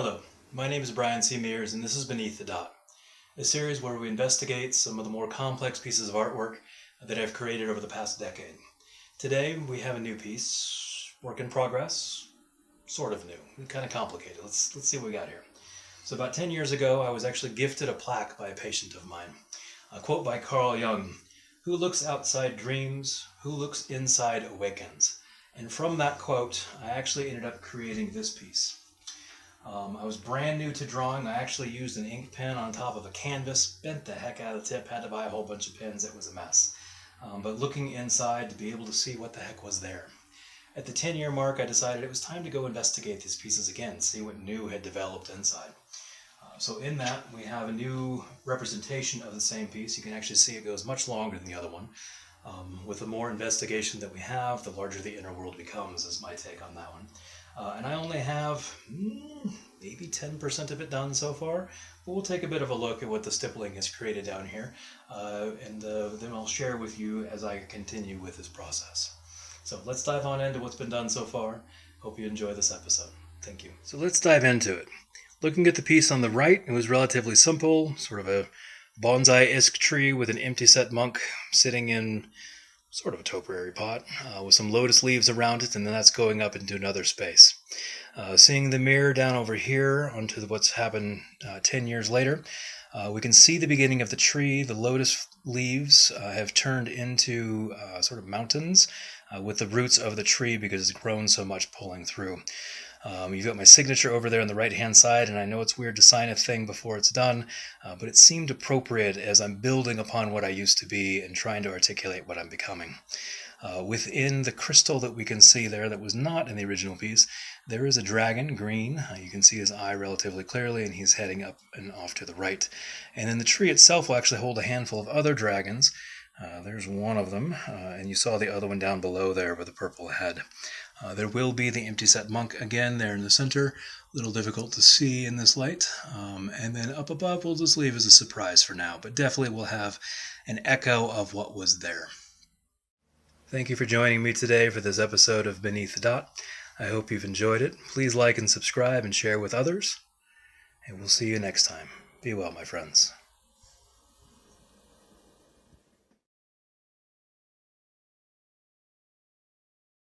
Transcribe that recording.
Hello, my name is Brian C. Mears, and this is Beneath the Dot, a series where we investigate some of the more complex pieces of artwork that I've created over the past decade. Today, we have a new piece, work in progress, sort of new, kind of complicated. Let's see what we got here. So about 10 years ago, I was actually gifted a plaque by a patient of mine. A quote by Carl Jung, "Who looks outside dreams, who looks inside awakens." And from that quote, I actually ended up creating this piece. I was brand new to drawing. I actually used an ink pen on top of a canvas, bent the heck out of the tip, had to buy a whole bunch of pens. It was a mess. But looking inside to be able to see what the heck was there. At the 10-year mark, I decided it was time to go investigate these pieces again, see what new had developed inside. So in that, we have a new representation of the same piece. You can actually see it goes much longer than the other one. With the more investigation that we have, the larger the inner world becomes, is my take on that one. And I only have maybe 10% of it done so far, but we'll take a bit of a look at what the stippling has created down here, and then I'll share with you as I continue with this process. So let's dive on into what's been done so far. Hope you enjoy this episode. Thank you. So let's dive into it. Looking at the piece on the right, it was relatively simple, sort of a bonsai-esque tree with an empty set monk sitting in sort of a topiary pot with some lotus leaves around it, and then that's going up into another space. Seeing the mirror down over here onto what's happened 10 years later, we can see the beginning of the tree. The lotus leaves have turned into sort of mountains with the roots of the tree because it's grown so much pulling through. You've got my signature over there on the right-hand side, and I know it's weird to sign a thing before it's done, but it seemed appropriate as I'm building upon what I used to be and trying to articulate what I'm becoming. Within the crystal that we can see there that was not in the original piece, there is a dragon, green. You can see his eye relatively clearly, and he's heading up and off to the right. And then the tree itself will actually hold a handful of other dragons. There's one of them, and you saw the other one down below there with the purple head. There will be the empty set monk again there in the center, a little difficult to see in this light. And then up above we'll just leave as a surprise for now, but definitely we'll have an echo of what was there. Thank you for joining me today for this episode of Beneath the Dot. I hope you've enjoyed it. Please like and subscribe and share with others, and we'll see you next time. Be well, my friends.